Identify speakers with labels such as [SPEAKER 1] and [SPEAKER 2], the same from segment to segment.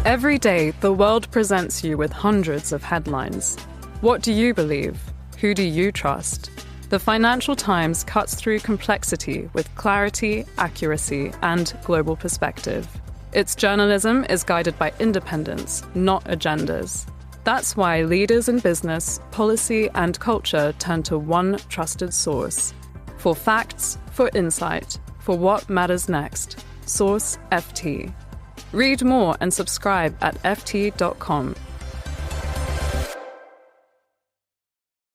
[SPEAKER 1] Every day, the world presents you with hundreds of headlines. What do you believe? Who do you trust? The Financial Times cuts through complexity with clarity, accuracy, and global perspective. Its journalism is guided by independence, not agendas. That's why leaders in business, policy, and culture turn to one trusted source. For facts, for insight, for what matters next. Source FT. Read more and subscribe at ft.com.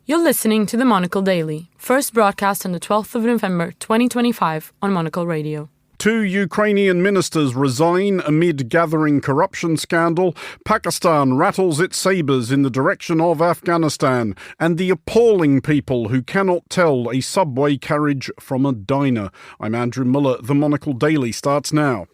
[SPEAKER 2] You're listening to the Monocle Daily, first broadcast on the 12th of November 2025 on Monocle Radio.
[SPEAKER 3] 2 Ukrainian ministers resign amid gathering corruption scandal. Pakistan rattles its sabres in the direction of Afghanistan. And the appalling people who cannot tell a subway carriage from a diner. I'm Andrew Muller. The Monocle Daily starts now.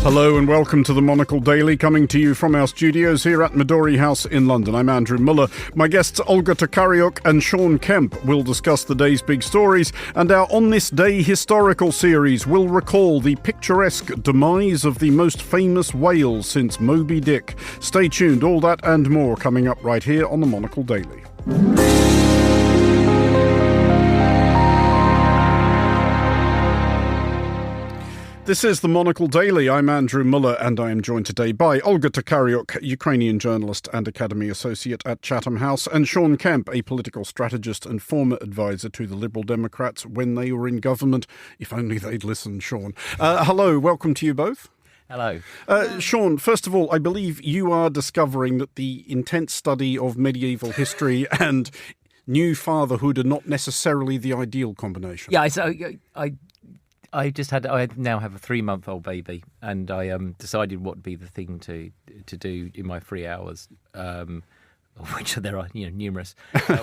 [SPEAKER 3] Hello and welcome to the Monocle Daily, coming to you from our studios here at Midori House in London. I'm Andrew Muller. My guests Olga Tokariuk and Sean Kemp will discuss the day's big stories, and our On This Day historical series will recall the picturesque demise of the most famous whale since Moby Dick. Stay tuned, all that and more coming up right here on the Monocle Daily. This is the Monocle Daily. I'm Andrew Muller, and I am joined today by Olga Tokariuk, Ukrainian journalist and Academy Associate at Chatham House, and Sean Kemp, a political strategist and former advisor to the Liberal Democrats when they were in government. If only they'd listened, Sean. Hello, welcome to you both.
[SPEAKER 4] Hello.
[SPEAKER 3] Sean, first of all, I believe you are discovering that the intense study of medieval history and new fatherhood are not necessarily the ideal combination.
[SPEAKER 4] Yeah, I now have a 3-month-old baby, and I decided what would be the thing to do in my free hours, of which there are numerous,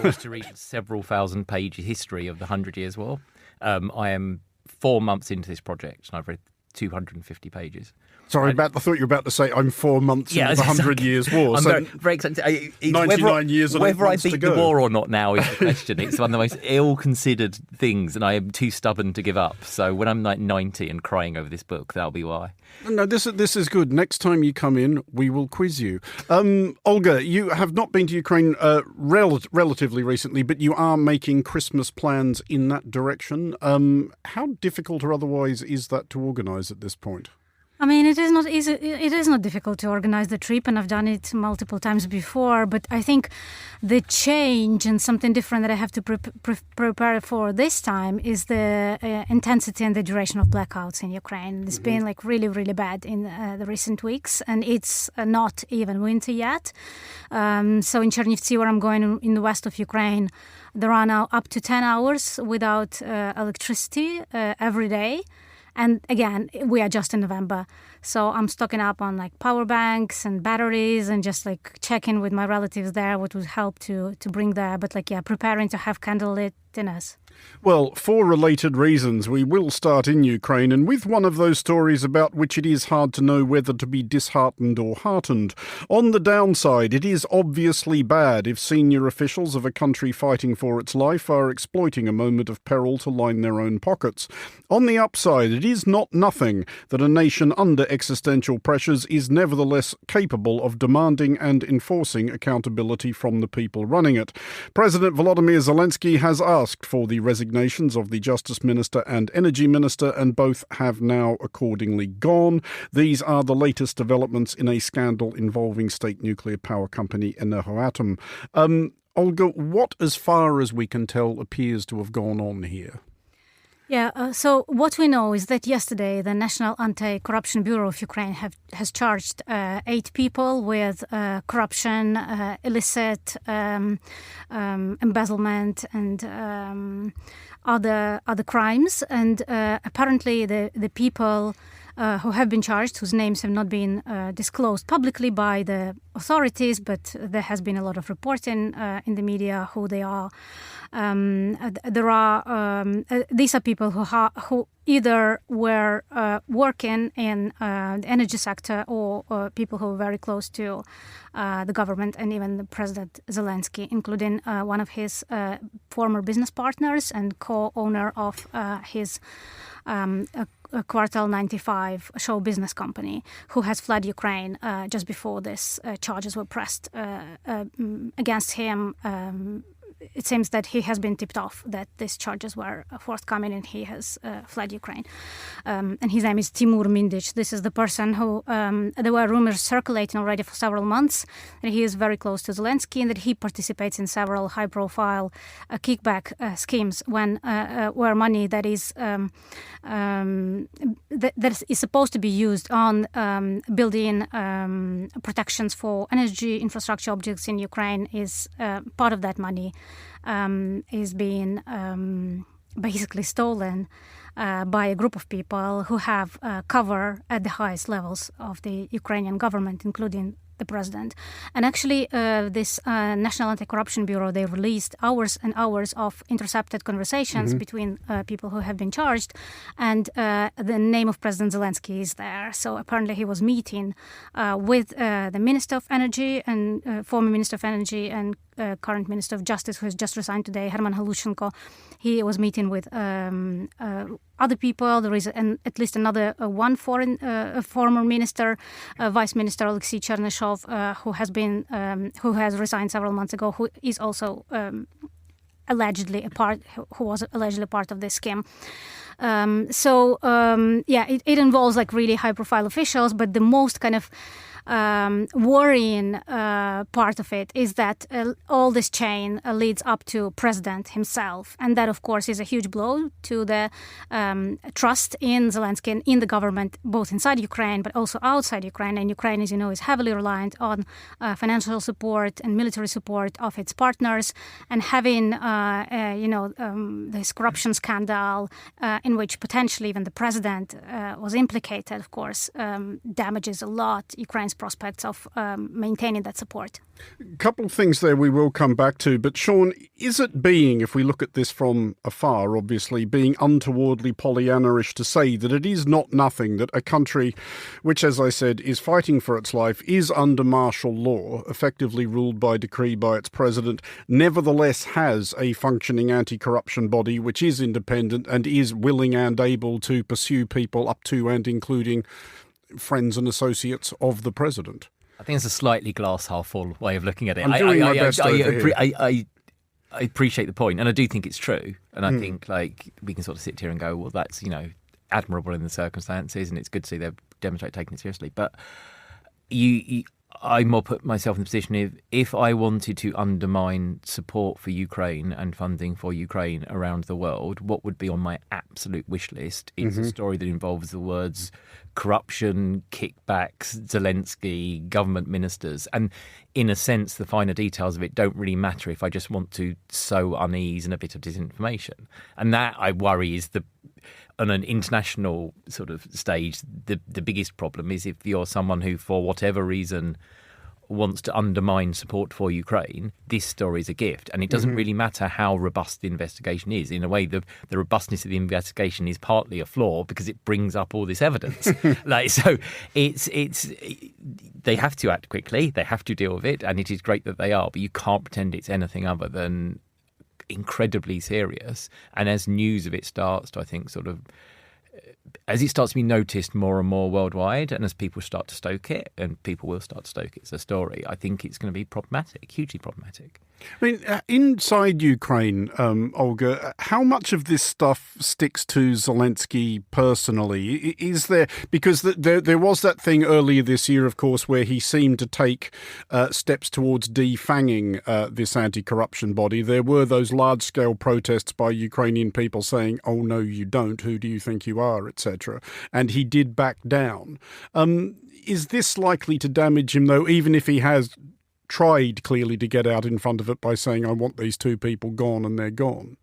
[SPEAKER 4] was to read several thousand-page history of the 100 Years' War. I am 4 months into this project, and I've read 250 pages.
[SPEAKER 3] Sorry, I thought you were about to say I'm 4 months into the 100 Years' War.
[SPEAKER 4] I'm very excited.
[SPEAKER 3] 99 years and 8
[SPEAKER 4] whether I
[SPEAKER 3] months to
[SPEAKER 4] beat
[SPEAKER 3] go.
[SPEAKER 4] the war or not now is the question. It's one of the most ill-considered things, and I am too stubborn to give up. So when I'm like 90 and crying over this book, that'll be why.
[SPEAKER 3] No, this is good. Next time you come in, we will quiz you. Olga, you have not been to Ukraine relatively recently, but you are making Christmas plans in that direction. How difficult or otherwise is that to organise at this point?
[SPEAKER 5] I mean, it is not easy. It is not difficult to organize the trip, and I've done it multiple times before. But I think the change and something different that I have to prepare for this time is the intensity and the duration of blackouts in Ukraine. It's been like really, really bad in the recent weeks, and it's not even winter yet. So in Chernivtsi, where I'm going in the west of Ukraine, there are now up to 10 hours without electricity every day. And again, we are just in November, so I'm stocking up on like power banks and batteries and just like checking with my relatives there what would help to bring there. But preparing to have candlelit dinners.
[SPEAKER 3] Well, for related reasons, we will start in Ukraine, and with one of those stories about which it is hard to know whether to be disheartened or heartened. On the downside, it is obviously bad if senior officials of a country fighting for its life are exploiting a moment of peril to line their own pockets. On the upside, it is not nothing that a nation under existential pressures is nevertheless capable of demanding and enforcing accountability from the people running it. President Volodymyr Zelensky has asked for the resignations of the Justice Minister and Energy Minister, and both have now accordingly gone. These are the latest developments in a scandal involving state nuclear power company Energoatom. Olga, what, as far as we can tell, appears to have gone on here?
[SPEAKER 5] So what we know is that yesterday the National Anti-Corruption Bureau of Ukraine has charged 8 people with corruption, illicit embezzlement and other crimes. And apparently the people who have been charged, whose names have not been disclosed publicly by the authorities, but there has been a lot of reporting in the media who they are. These are people who either were working in the energy sector or people who were very close to the government and even President Zelensky, including one of his former business partners and co-owner of his Quartal 95 show business company, who has fled Ukraine just before these charges were pressed against him. It seems that he has been tipped off that these charges were forthcoming and he has fled Ukraine. And his name is Timur Mindic. This is the person who, there were rumors circulating already for several months that he is very close to Zelensky and that he participates in several high-profile kickback schemes where money that is supposed to be used on building protections for energy infrastructure objects in Ukraine is part of that money is being basically stolen by a group of people who have cover at the highest levels of the Ukrainian government, including the president. And actually, this National Anti-Corruption Bureau, they released hours and hours of intercepted conversations between people who have been charged, and the name of President Zelensky is there. So apparently he was meeting with the Minister of Energy and former Minister of Energy and current Minister of Justice, who has just resigned today, Herman Halushenko. He was meeting with other people. There is at least another one former minister, Vice Minister Alexei Chernyshev, who has resigned several months ago, who is also who was allegedly part of this scheme. It involves like really high-profile officials, but the most kind of worrying part of it is that all this chain leads up to President himself. And that, of course, is a huge blow to the trust in Zelensky and in the government, both inside Ukraine, but also outside Ukraine. And Ukraine, as you know, is heavily reliant on financial support and military support of its partners. And having, this corruption scandal in which potentially even the president was implicated, of course, damages a lot Ukraine's prospects of maintaining that support.
[SPEAKER 3] A couple of things there we will come back to, but Sean, is it being, if we look at this from afar, obviously, being untowardly Pollyanna-ish to say that it is not nothing that a country which, as I said, is fighting for its life, is under martial law, effectively ruled by decree by its president, nevertheless has a functioning anti-corruption body which is independent and is willing and able to pursue people up to and including friends and associates of the president?
[SPEAKER 4] I think it's a slightly glass half full way of looking at it.
[SPEAKER 3] I'm doing my best over here.
[SPEAKER 4] I appreciate the point, and I do think it's true. And I think like we can sort of sit here and go, well, that's admirable in the circumstances, and it's good to see they've demonstrated taking it seriously. But I more put myself in the position if I wanted to undermine support for Ukraine and funding for Ukraine around the world, what would be on my absolute wish list is a story that involves the words corruption, kickbacks, Zelensky, government ministers. And in a sense, the finer details of it don't really matter if I just want to sow unease and a bit of disinformation. And that, I worry, is on an international sort of stage, the biggest problem is if you're someone who, for whatever reason, wants to undermine support for Ukraine, this story is a gift. And it doesn't really matter how robust the investigation is. In a way, the robustness of the investigation is partly a flaw because it brings up all this evidence. They have to act quickly, they have to deal with it, and it is great that they are, but you can't pretend it's anything other than incredibly serious. And as news of it starts to, I think, as it starts to be noticed more and more worldwide, and as people start to stoke it, and people will start to stoke it as a story, I think it's going to be problematic, hugely problematic.
[SPEAKER 3] I mean, inside Ukraine, Olga, how much of this stuff sticks to Zelensky personally? Is there, because there was that thing earlier this year, of course, where he seemed to take steps towards defanging this anti-corruption body. There were those large-scale protests by Ukrainian people saying, "Oh no, you don't. Who do you think you are?" etc. And he did back down. Is this likely to damage him, though, even if he has tried clearly to get out in front of it by saying, "I want these two people gone," and they're gone?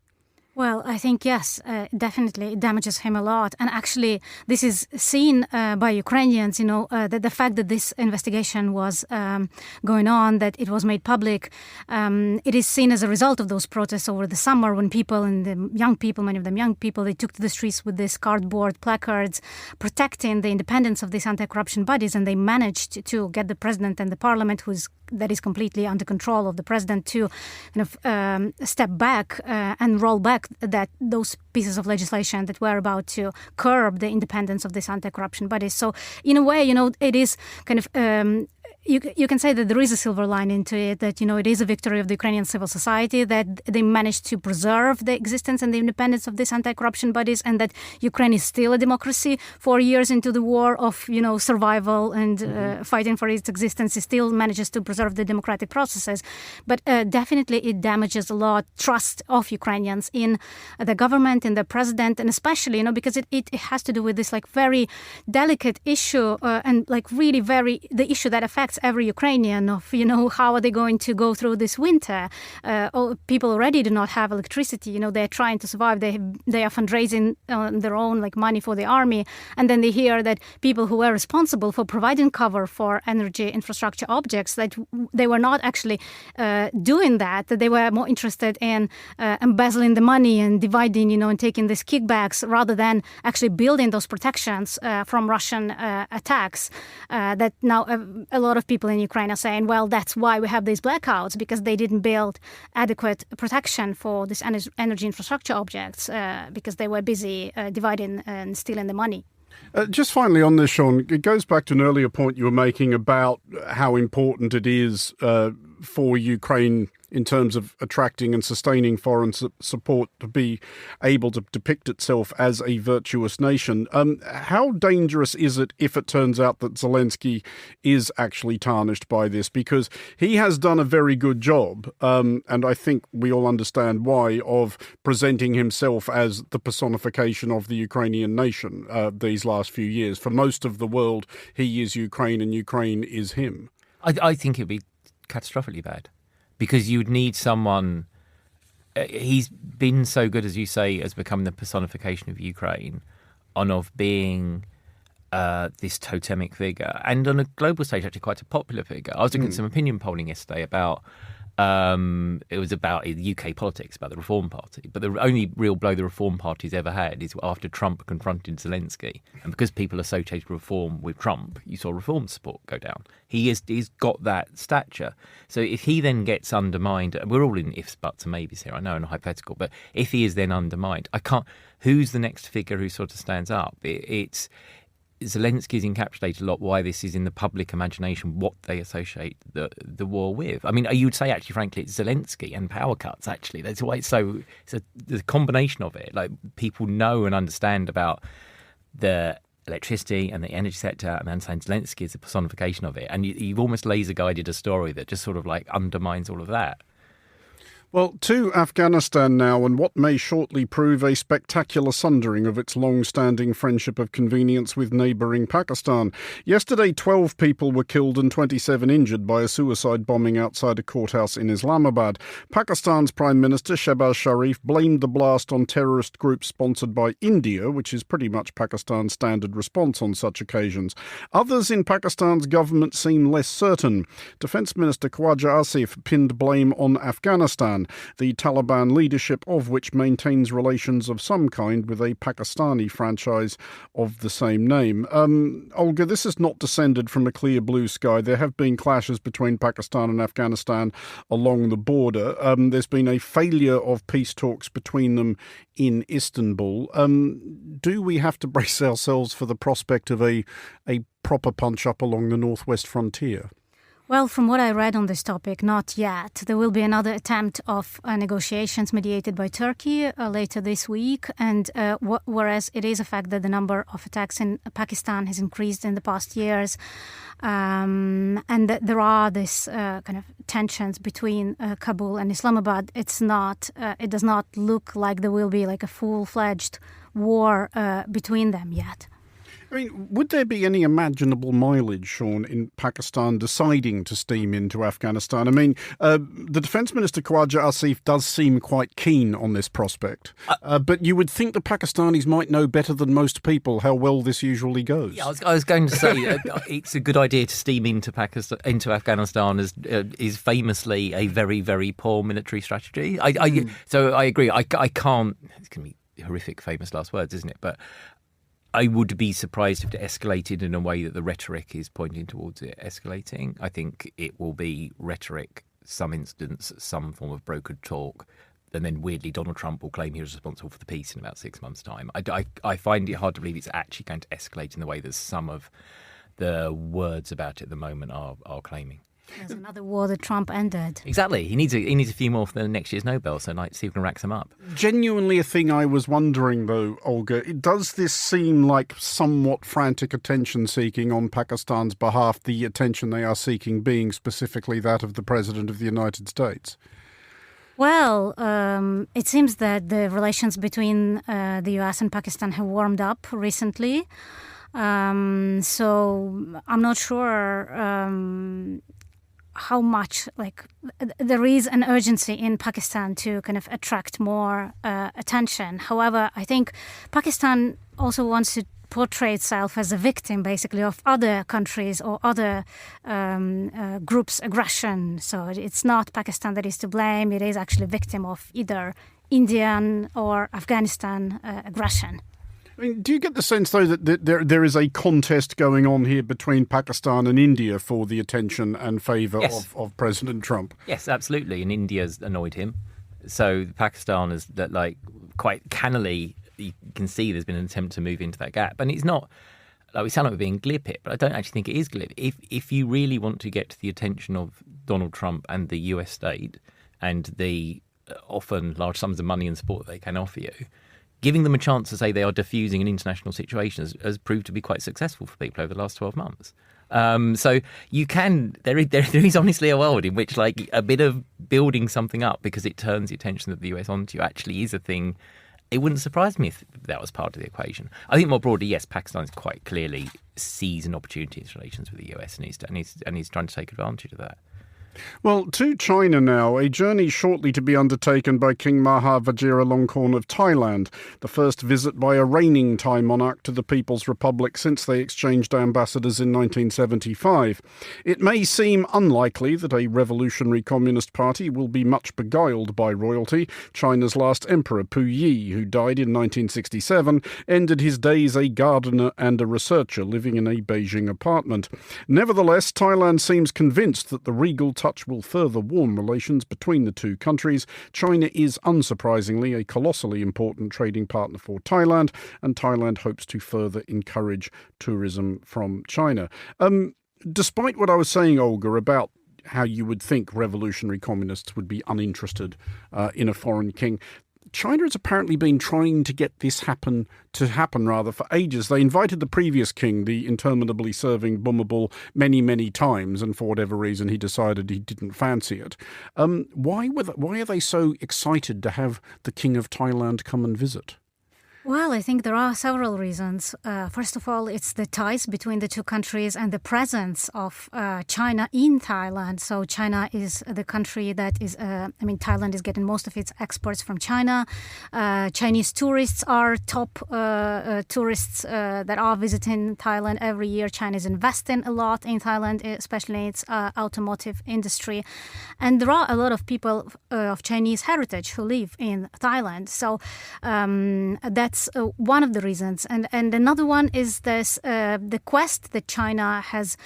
[SPEAKER 5] Well, I think, yes, definitely it damages him a lot. And actually, this is seen by Ukrainians, that the fact that this investigation was going on, that it was made public, it is seen as a result of those protests over the summer when people and the young people, many of them young people, they took to the streets with these cardboard placards protecting the independence of these anti-corruption bodies. And they managed to get the president and the parliament, that is completely under control of the president, to kind of step back and roll back those pieces of legislation that were about to curb the independence of these anti-corruption bodies. So in a way, it is kind of you can say that there is a silver lining to it, that, it is a victory of the Ukrainian civil society, that they managed to preserve the existence and the independence of these anti-corruption bodies, and that Ukraine is still a democracy 4 years into the war of, survival and fighting for its existence. It still manages to preserve the democratic processes. But definitely it damages a lot trust of Ukrainians in the government, in the president, and especially, because it has to do with this very delicate issue and really the issue that affects every Ukrainian of, how are they going to go through this winter? People already do not have electricity. They're trying to survive. They are fundraising on their own, money for the army. And then they hear that people who were responsible for providing cover for energy infrastructure objects, that they were not actually doing that they were more interested in embezzling the money and dividing, and taking these kickbacks rather than actually building those protections from Russian attacks. That now a lot of people in Ukraine are saying, well, that's why we have these blackouts, because they didn't build adequate protection for these energy infrastructure objects because they were busy dividing and stealing the money.
[SPEAKER 3] Just finally on this, Sean, it goes back to an earlier point you were making about how important it is for Ukraine in terms of attracting and sustaining foreign support to be able to depict itself as a virtuous nation. How dangerous is it if it turns out that Zelensky is actually tarnished by this? Because he has done a very good job, and I think we all understand why, of presenting himself as the personification of the Ukrainian nation these last few years. For most of the world, he is Ukraine and Ukraine is him.
[SPEAKER 4] I think it'd be catastrophically bad. Because you would need someone. He's been so good, as you say, as becoming the personification of Ukraine, and of being this totemic figure, and on a global stage, actually quite a popular figure. I was looking at some opinion polling yesterday about. It was about UK politics, about the Reform Party. But the only real blow the Reform Party's ever had is after Trump confronted Zelensky. And because people associated Reform with Trump, you saw Reform support go down. He's got that stature. So if he then gets undermined, and we're all in ifs, buts and maybes here, I know, in a hypothetical, but if he is then undermined, who's the next figure who sort of stands up? Zelensky's encapsulated a lot why this is in the public imagination, what they associate the war with. I mean, you'd say, actually, frankly, it's Zelensky and power cuts, actually. That's why it's the combination of it. People know and understand about the electricity and the energy sector, and then saying Zelensky is the personification of it. And you've almost laser-guided a story that just sort of undermines all of that.
[SPEAKER 3] Well, to Afghanistan now, and what may shortly prove a spectacular sundering of its long-standing friendship of convenience with neighbouring Pakistan. Yesterday, 12 people were killed and 27 injured by a suicide bombing outside a courthouse in Islamabad. Pakistan's Prime Minister Shehbaz Sharif blamed the blast on terrorist groups sponsored by India, which is pretty much Pakistan's standard response on such occasions. Others in Pakistan's government seem less certain. Defence Minister Khwaja Asif pinned blame on Afghanistan, the Taliban leadership of which maintains relations of some kind with a Pakistani franchise of the same name. Olga, this is not descended from a clear blue sky. There have been clashes between Pakistan and Afghanistan along the border. There's been a failure of peace talks between them in Istanbul. Do we have to brace ourselves for the prospect of a proper punch-up along the northwest frontier?
[SPEAKER 5] Well, from what I read on this topic, not yet. There will be another attempt of negotiations mediated by Turkey later this week. And whereas it is a fact that the number of attacks in Pakistan has increased in the past years, and that there are this kind of tensions between Kabul and Islamabad, it does not look like there will be a full-fledged war between them yet.
[SPEAKER 3] I mean, would there be any imaginable mileage, Sean, in Pakistan deciding to steam into Afghanistan? I mean, the Defence Minister Khwaja Asif does seem quite keen on this prospect, but you would think the Pakistanis might know better than most people how well this usually goes.
[SPEAKER 4] Yeah, I was going to say it's a good idea to steam into Afghanistan as is famously a very, very poor military strategy. So I agree. I can't. It's going to be horrific, famous last words, isn't it? But I would be surprised if it escalated in a way that the rhetoric is pointing towards it escalating. I think it will be rhetoric, some instance, some form of brokered talk, and then weirdly Donald Trump will claim he was responsible for the peace in about 6 months' time. I find it hard to believe it's actually going to escalate in the way that some of the words about it at the moment are claiming.
[SPEAKER 5] There's another war that Trump ended.
[SPEAKER 4] Exactly. He needs a few more for the next year's Nobel, so see if we can rack them up.
[SPEAKER 3] Genuinely a thing I was wondering, though, Olga, does this seem like somewhat frantic attention-seeking on Pakistan's behalf, the attention they are seeking being specifically that of the President of the United States?
[SPEAKER 5] Well, it seems that the relations between the US and Pakistan have warmed up recently. So I'm not sure how much there is an urgency in Pakistan to kind of attract more attention. However, I think Pakistan also wants to portray itself as a victim, basically, of other countries or other groups' aggression. So it's not Pakistan that is to blame. It is actually a victim of either Indian or Afghanistan aggression.
[SPEAKER 3] I mean, do you get the sense, though, that there is a contest going on here between Pakistan and India for the attention and favour of President Trump?
[SPEAKER 4] Yes, absolutely. And India's annoyed him. So Pakistan is quite cannily, you can see there's been an attempt to move into that gap. And it's not, we sound like we're being glib here, but I don't actually think it is glib. If you really want to get to the attention of Donald Trump and the US state and the often large sums of money and support that they can offer you, giving them a chance to say they are diffusing an international situation has proved to be quite successful for people over the last 12 months. So you can, there is honestly a world in which a bit of building something up because it turns the attention of the US onto you actually is a thing. It wouldn't surprise me if that was part of the equation. I think more broadly, yes, Pakistan quite clearly sees an opportunity in its relations with the US and he's trying to take advantage of that.
[SPEAKER 3] Well, to China now, a journey shortly to be undertaken by King Maha Vajiralongkorn of Thailand, the first visit by a reigning Thai monarch to the People's Republic since they exchanged ambassadors in 1975. It may seem unlikely that a revolutionary Communist Party will be much beguiled by royalty. China's last emperor, Pu Yi, who died in 1967, ended his days a gardener and a researcher living in a Beijing apartment. Nevertheless, Thailand seems convinced that the regal touch will further warm relations between the two countries. China is, unsurprisingly, a colossally important trading partner for Thailand, and Thailand hopes to further encourage tourism from China. Despite what I was saying, Olga, about how you would think revolutionary communists would be uninterested in a foreign king, China has apparently been trying to get this happen for ages. They invited the previous king, the interminably serving Bhumibol, many, many times, and for whatever reason he decided he didn't fancy it. Why are they so excited to have the King of Thailand come and visit?
[SPEAKER 5] Well, I think there are several reasons. First of all, it's the ties between the two countries and the presence of China in Thailand. So China is the country that is, Thailand is getting most of its exports from China. Chinese tourists are top tourists that are visiting Thailand every year. China is investing a lot in Thailand, especially in its automotive industry. And there are a lot of people of Chinese heritage who live in Thailand. So that's one of the reasons. And another one is this the quest that China has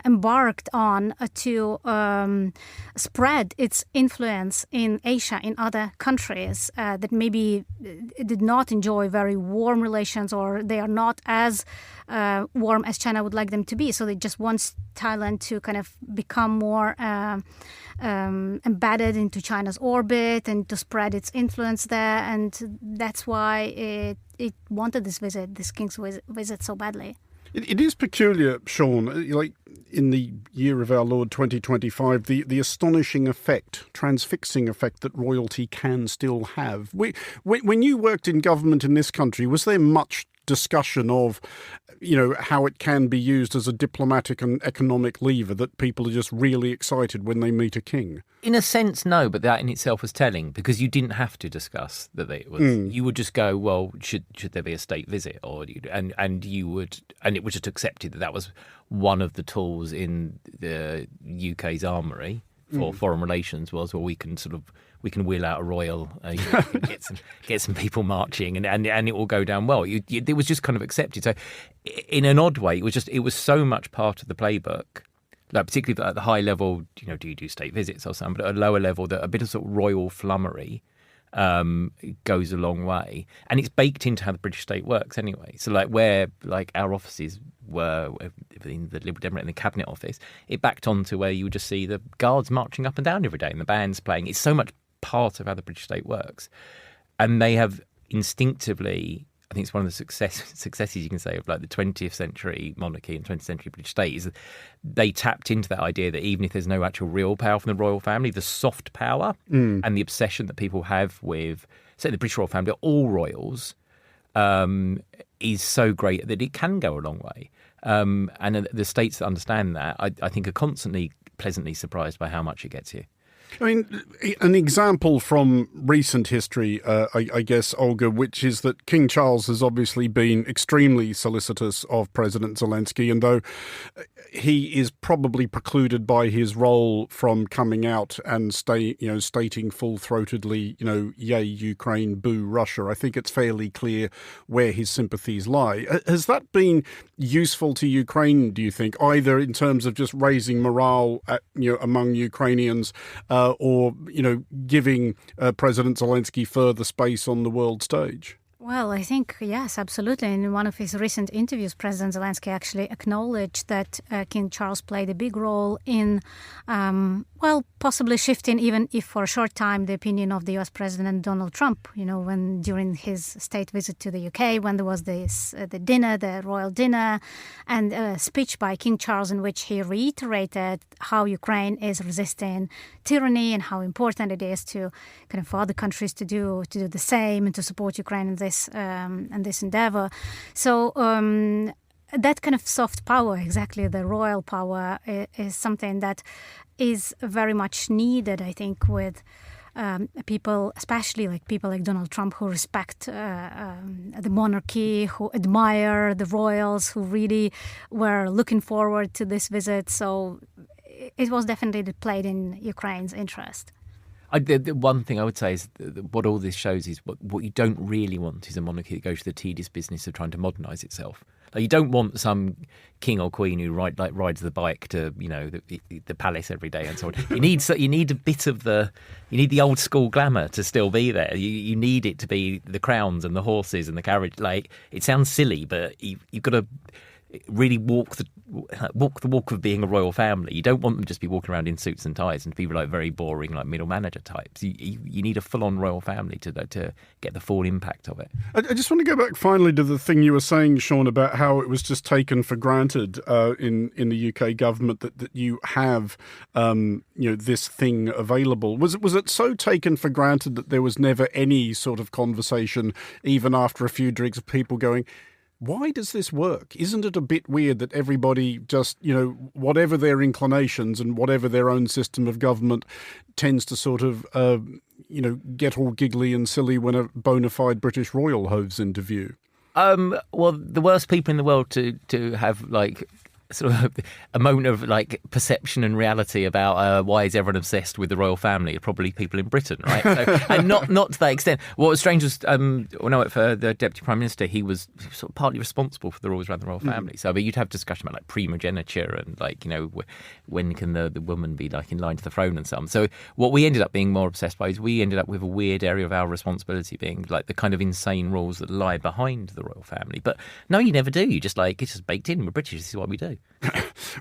[SPEAKER 5] embarked on to spread its influence in Asia, in other countries that maybe did not enjoy very warm relations, or they are not as warm as China would like them to be. So they just want Thailand to kind of become more embedded into China's orbit and to spread its influence there. And that's why it wanted this king's visit so badly.
[SPEAKER 3] It is peculiar, Sean, like in the year of our Lord 2025, the astonishing effect, transfixing effect that royalty can still have. When you worked in government in this country, was there much discussion of, how it can be used as a diplomatic and economic lever, that people are just really excited when they meet a king?
[SPEAKER 4] In a sense, no, but that in itself was telling, because you didn't have to discuss that it was. You would just go, well, should there be a state visit, and it was just accepted that was one of the tools in the UK's armoury for foreign relations was, well, we can wheel out a royal, get some people marching, and it will go down well. It was just kind of accepted. So, in an odd way, it was so much part of the playbook. Like particularly at the high level, do you do state visits or something? But at a lower level, that a bit of sort of royal flummery goes a long way, and it's baked into how the British state works anyway. So where our offices were in the Liberal Democrat in the Cabinet Office, it backed onto where you would just see the guards marching up and down every day and the bands playing. It's so much part of how the British state works, and they have instinctively, I think it's one of the successes you can say of the 20th century monarchy and 20th century British state, is that they tapped into that idea that even if there's no actual real power from the royal family, the soft power and the obsession that people have with, say, the British royal family, all royals, is so great that it can go a long way. And the states that understand that, I think, are constantly pleasantly surprised by how much it gets you.
[SPEAKER 3] I mean, an example from recent history, I guess, Olga, which is that King Charles has obviously been extremely solicitous of President Zelensky, and though he is probably precluded by his role from coming out and stating full-throatedly, yay Ukraine, boo Russia, I think it's fairly clear where his sympathies lie. Has that been useful to Ukraine, do you think, either in terms of just raising morale among Ukrainians, or giving President Zelensky further space on the world stage?
[SPEAKER 5] Well, I think, yes, absolutely. In one of his recent interviews, President Zelensky actually acknowledged that King Charles played a big role in, possibly shifting, even if for a short time, the opinion of the US President Donald Trump, when during his state visit to the UK, when there was the royal dinner, and a speech by King Charles in which he reiterated how Ukraine is resisting tyranny and how important it is to for other countries to do the same and to support Ukraine in this endeavor. So that kind of soft power, exactly the royal power, is something that is very much needed, I think, with people, especially people like Donald Trump, who respect the monarchy, who admire the royals, who really were looking forward to this visit. So it was definitely played in Ukraine's interest.
[SPEAKER 4] The one thing I would say is what all this shows is what you don't really want is a monarchy that goes to the tedious business of trying to modernise itself. You don't want some king or queen who rides the bike to the palace every day and so on. You need a bit of the old school glamour to still be there. You need it to be the crowns and the horses and the carriage. It sounds silly, but you've got to really walk the walk of being a royal family. You don't want them to just be walking around in suits and ties and people very boring middle manager types. You need a full-on royal family to get the full impact of it.
[SPEAKER 3] I just want to go back finally to the thing you were saying, Sean, about how it was just taken for granted in the UK government that you have this thing available. Was it so taken for granted that there was never any sort of conversation, even after a few drinks, of people going, why does this work? Isn't it a bit weird that everybody just, whatever their inclinations and whatever their own system of government, tends to sort of, get all giggly and silly when a bona fide British royal hoves into view?
[SPEAKER 4] Well, the worst people in the world to have sort of a moment of perception and reality about why is everyone obsessed with the royal family are probably people in Britain, right? So, and not to that extent. What was strange was when I worked for the Deputy Prime Minister, he was sort of partly responsible for the rules around the royal family. So you'd have discussion about primogeniture and when can the woman be in line to the throne and so on. So what we ended up being more obsessed by is we ended up with a weird area of our responsibility being the kind of insane rules that lie behind the royal family. But no, you never do. You just it's just baked in. We're British. This is what we do. go.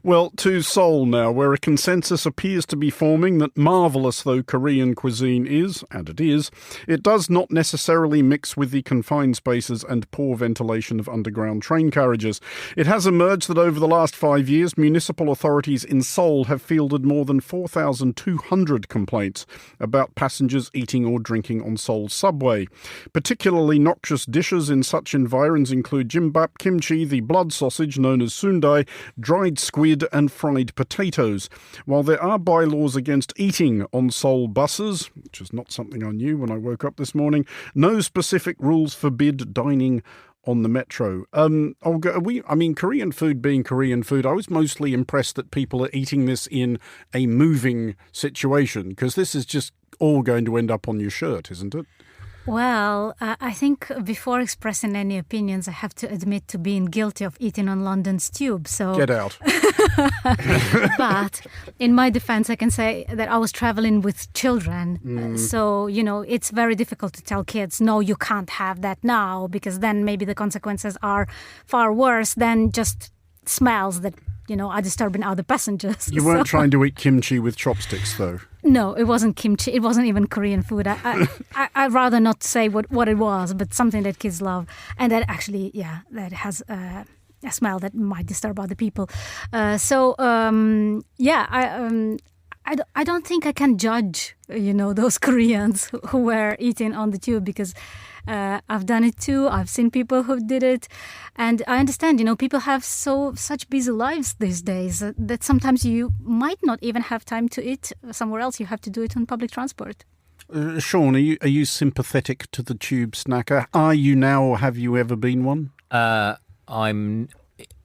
[SPEAKER 3] Well, to Seoul now, where a consensus appears to be forming that marvellous though Korean cuisine is, and it does not necessarily mix with the confined spaces and poor ventilation of underground train carriages. It has emerged that over the last 5 years, municipal authorities in Seoul have fielded more than 4,200 complaints about passengers eating or drinking on Seoul's subway. Particularly noxious dishes in such environs include gimbap, kimchi, the blood sausage known as sundae, dried squid and fried potatoes. While there are bylaws against eating on Seoul buses, which is not something I knew when I woke up this morning, no specific rules forbid dining on the metro. Olga, Korean food being Korean food, I was mostly impressed that people are eating this in a moving situation, because this is just all going to end up on your shirt, isn't it?
[SPEAKER 5] Well, I think before expressing any opinions, I have to admit to being guilty of eating on London's tube. So
[SPEAKER 3] get out.
[SPEAKER 5] But in my defense, I can say that I was traveling with children. So, it's very difficult to tell kids, no, you can't have that now, because then maybe the consequences are far worse than just smells that, are disturbing other passengers.
[SPEAKER 3] You weren't trying to eat kimchi with chopsticks, though?
[SPEAKER 5] No, it wasn't kimchi. It wasn't even Korean food. I'd rather not say what it was, but something that kids love. And that actually, that has a smell that might disturb other people. I don't think I can judge, those Koreans who were eating on the tube, because I've done it too. I've seen people who did it. And I understand, people have such busy lives these days that sometimes you might not even have time to eat somewhere else. You have to do it on public transport.
[SPEAKER 3] Sean, are you sympathetic to the tube snacker? Are you now, or have you ever been one?
[SPEAKER 4] I'm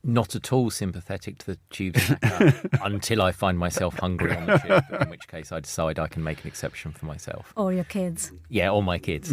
[SPEAKER 4] not at all sympathetic to the tube snacker until I find myself hungry on the tube, in which case I decide I can make an exception for myself.
[SPEAKER 5] Or your kids.
[SPEAKER 4] Yeah, or my kids.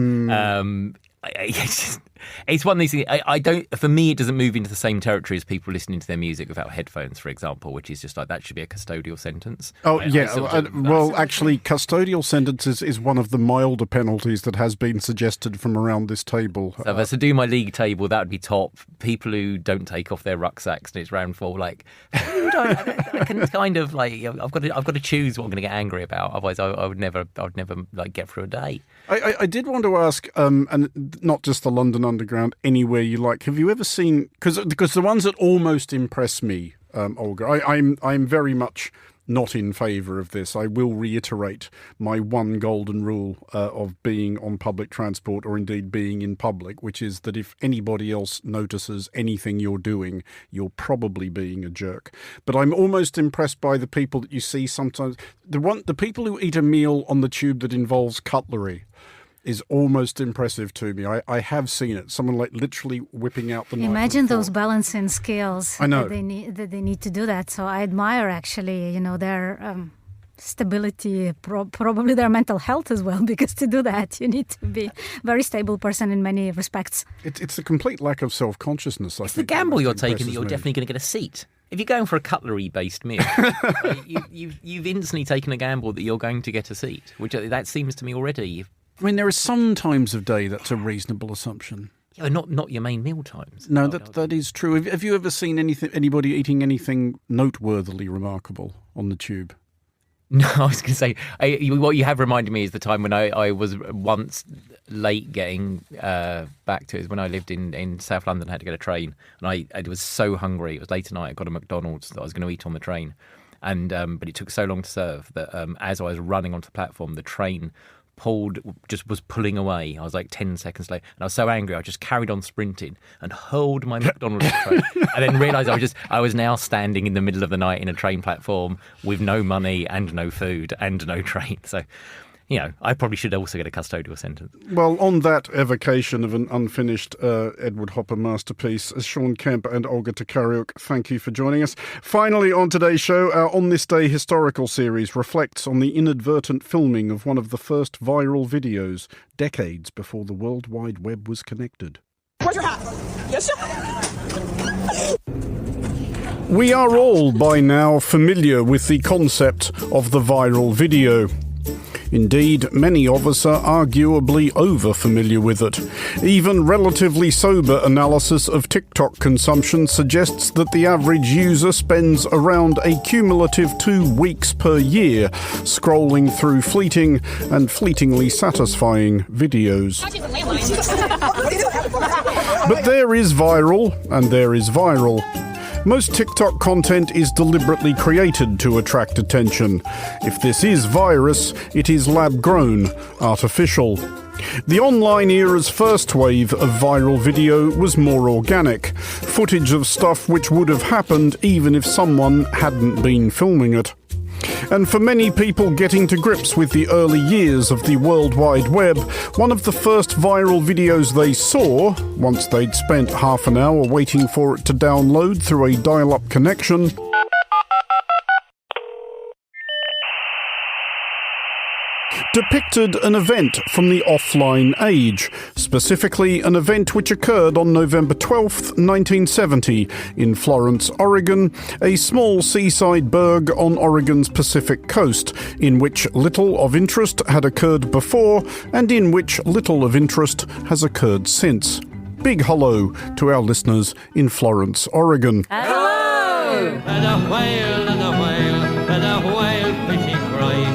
[SPEAKER 4] It's one of these things. I don't. For me, it doesn't move into the same territory as people listening to their music without headphones, for example, which is just like that should be a custodial sentence.
[SPEAKER 3] Actually, custodial sentence is one of the milder penalties that has been suggested from around this table.
[SPEAKER 4] So if I was to do my league table, that would be top. People who don't take off their rucksacks and it's round four, like I can kind of like I've got to choose what I'm going to get angry about. Otherwise, I would never like get through a day.
[SPEAKER 3] I did want to ask, and not just the London Underground, anywhere you like. Have you ever seen? Because the ones that almost impress me, Olga, I'm very much not in favour of this. I will reiterate my one golden rule of being on public transport, or indeed being in public, which is that if anybody else notices anything you're doing, you're probably being a jerk. But I'm almost impressed by the people that you see sometimes. The people who eat a meal on the tube that involves cutlery is almost impressive to me. I have seen it. Someone like literally whipping out the knife.
[SPEAKER 5] Imagine those balancing skills.
[SPEAKER 3] I know.
[SPEAKER 5] That they need to do that. So I admire actually, their stability, probably their mental health as well, because to do that you need to be a very stable person in many respects.
[SPEAKER 3] It's a complete lack of self-consciousness.
[SPEAKER 4] It's the gamble you're taking that you're definitely going to get a seat. If you're going for a cutlery-based meal, you've instantly taken a gamble that you're going to get a seat, which that seems to me already.
[SPEAKER 3] I mean, there are some times of day that's a reasonable assumption.
[SPEAKER 4] Yeah, not your main meal times.
[SPEAKER 3] No, that is true. Have you ever seen anybody eating anything noteworthily remarkable on the tube?
[SPEAKER 4] No, I was going to say, what you have reminded me is the time when I was once late getting back to it. When I lived in South London, I had to get a train, and I was so hungry. It was late at night. I got a McDonald's that I was going to eat on the train, and but it took so long to serve that as I was running onto the platform, the train was pulling away. I was like 10 seconds late, and I was so angry I just carried on sprinting and hurled my McDonald's train, and then realised I was now standing in the middle of the night in a train platform with no money and no food and no train. So I probably should also get a custodial sentence.
[SPEAKER 3] Well, on that evocation of an unfinished Edward Hopper masterpiece, Sean Kemp and Olga Tokaryuk, thank you for joining us. Finally, on today's show, our On This Day historical series reflects on the inadvertent filming of one of the first viral videos, decades before the World Wide Web was connected.
[SPEAKER 6] Where's your hat? Yes, sir.
[SPEAKER 3] We are all by now familiar with the concept of the viral video. Indeed, many of us are arguably over-familiar with it. Even relatively sober analysis of TikTok consumption suggests that the average user spends around a cumulative 2 weeks per year scrolling through fleeting and fleetingly satisfying videos. But there is viral, and there is viral. Most TikTok content is deliberately created to attract attention. If this is virus, it is lab-grown, artificial. The online era's first wave of viral video was more organic, footage of stuff which would have happened even if someone hadn't been filming it. And for many people getting to grips with the early years of the World Wide Web, one of the first viral videos they saw, once they'd spent half an hour waiting for it to download through a dial-up connection, depicted an event from the offline age, specifically an event which occurred on November 12th, 1970, in Florence, Oregon, a small seaside burg on Oregon's Pacific coast, in which little of interest had occurred before and in which little of interest has occurred since. Big hello to our listeners in Florence, Oregon.
[SPEAKER 7] Hello! And a whale, and a whale, and a whale fishing cried.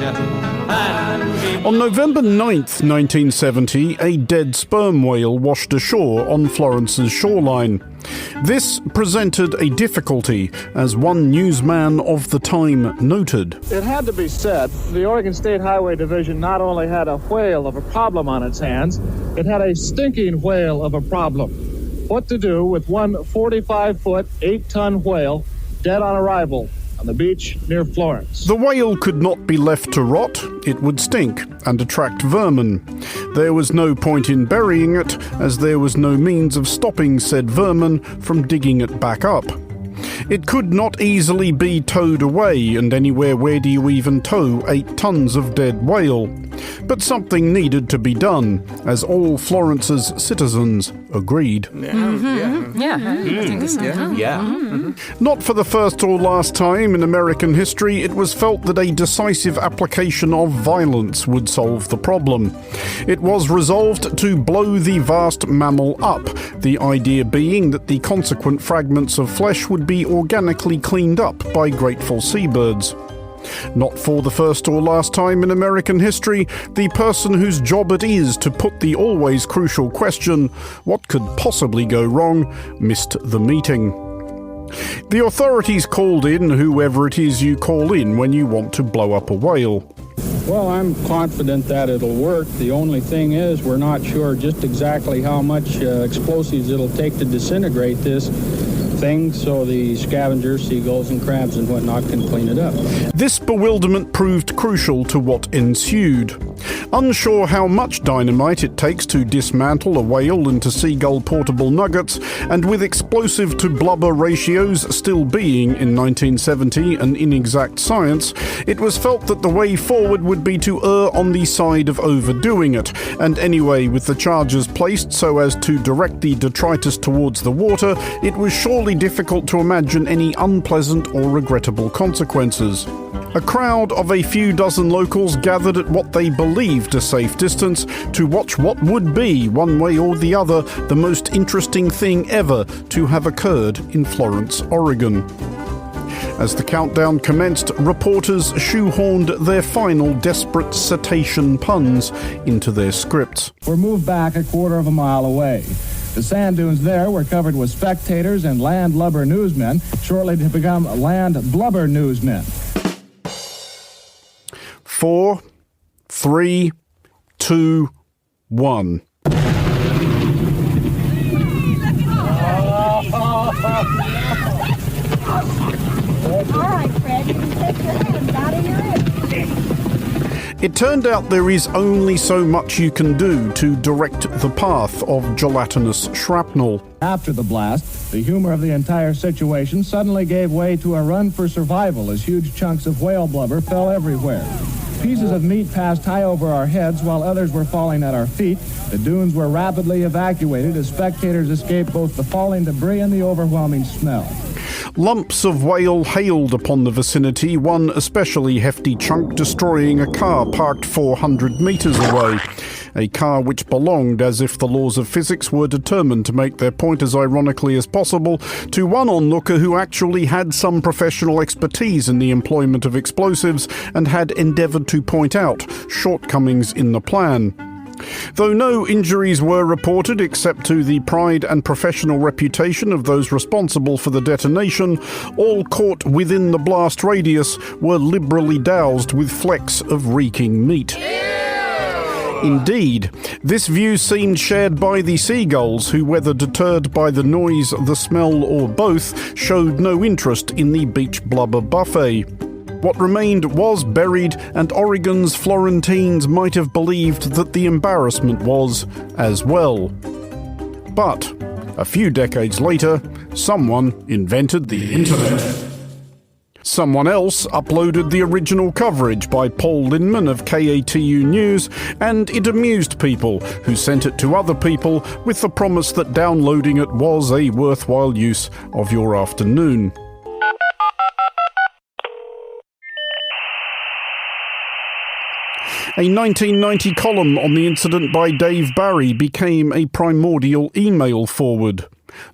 [SPEAKER 3] On November 9th, 1970, a dead sperm whale washed ashore on Florence's shoreline. This presented a difficulty, as one newsman of the time noted.
[SPEAKER 8] It had to be said, the Oregon State Highway Division not only had a whale of a problem on its hands, it had a stinking whale of a problem. What to do with one 45-foot, 8-ton whale dead on arrival on the beach near Florence.
[SPEAKER 3] The whale could not be left to rot. It would stink and attract vermin. There was no point in burying it, as there was no means of stopping said vermin from digging it back up. It could not easily be towed away, and anywhere where do you even tow 8 tons of dead whale? But something needed to be done, as all Florence's citizens agreed. Not for the first or last time in American history, it was felt that a decisive application of violence would solve the problem. It was resolved to blow the vast mammal up, the idea being that the consequent fragments of flesh would be organically cleaned up by grateful seabirds. Not for the first or last time in American history, the person whose job it is to put the always crucial question, what could possibly go wrong, missed the meeting. The authorities called in whoever it is you call in when you want to blow up a whale.
[SPEAKER 9] Well, I'm confident that it'll work. The only thing is we're not sure just exactly how much explosives it'll take to disintegrate this thing, so the scavengers, seagulls and crabs and whatnot can clean it up.
[SPEAKER 3] This bewilderment proved crucial to what ensued. Unsure how much dynamite it takes to dismantle a whale into seagull portable nuggets, and with explosive to blubber ratios still being in 1970 an inexact science, it was felt that the way forward would be to err on the side of overdoing it, and anyway, with the charges placed so as to direct the detritus towards the water, it was surely difficult to imagine any unpleasant or regrettable consequences. A crowd of a few dozen locals gathered at what they believed a safe distance to watch what would be, one way or the other, the most interesting thing ever to have occurred in Florence, Oregon. As the countdown commenced, reporters shoehorned their final desperate cetacean puns into their scripts.
[SPEAKER 10] We're moved back a quarter of a mile away. The sand dunes there were covered with spectators and landlubber newsmen, shortly to become land blubber newsmen.
[SPEAKER 3] 4, 3, 2, 1. It turned out there is only so much you can do to direct the path of gelatinous shrapnel.
[SPEAKER 10] After the blast, the humor of the entire situation suddenly gave way to a run for survival as huge chunks of whale blubber fell everywhere. Pieces of meat passed high over our heads while others were falling at our feet. The dunes were rapidly evacuated as spectators escaped both the falling debris and the overwhelming smell.
[SPEAKER 3] Lumps of whale hailed upon the vicinity, one especially hefty chunk destroying a car parked 400 metres away. A car which belonged, as if the laws of physics were determined to make their point as ironically as possible, to one onlooker who actually had some professional expertise in the employment of explosives and had endeavoured to point out shortcomings in the plan. Though no injuries were reported except to the pride and professional reputation of those responsible for the detonation, all caught within the blast radius were liberally doused with flecks of reeking meat. Indeed, this view seemed shared by the seagulls, who, whether deterred by the noise, the smell, or both, showed no interest in the beach blubber buffet. What remained was buried, and Oregon's Florentines might have believed that the embarrassment was as well. But a few decades later, someone invented the internet. Someone else uploaded the original coverage by Paul Linman of KATU News, and it amused people, who sent it to other people with the promise that downloading it was a worthwhile use of your afternoon. A 1990 column on the incident by Dave Barry became a primordial email forward.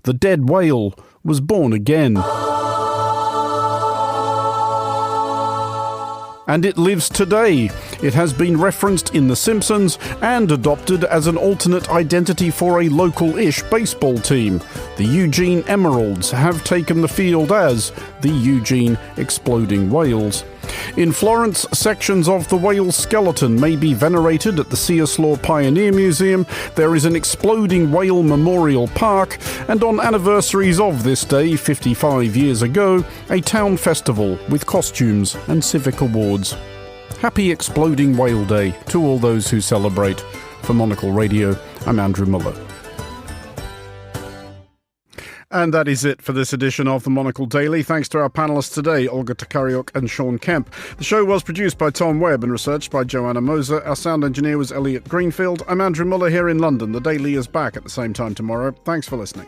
[SPEAKER 3] The dead whale was born again. And it lives today. It has been referenced in The Simpsons and adopted as an alternate identity for a local-ish baseball team. The Eugene Emeralds have taken the field as the Eugene Exploding Whales. In Florence, sections of the whale skeleton may be venerated at the Cioslaw Pioneer Museum. There is an exploding whale memorial park, and on anniversaries of this day, 55 years ago, a town festival with costumes and civic awards. Happy Exploding Whale Day to all those who celebrate. For Monocle Radio, I'm Andrew Muller. And that is it for this edition of the Monocle Daily. Thanks to our panellists today, Olga Tokaryuk and Sean Kemp. The show was produced by Tom Webb and researched by Joanna Moser. Our sound engineer was Elliot Greenfield. I'm Andrew Muller here in London. The Daily is back at the same time tomorrow. Thanks for listening.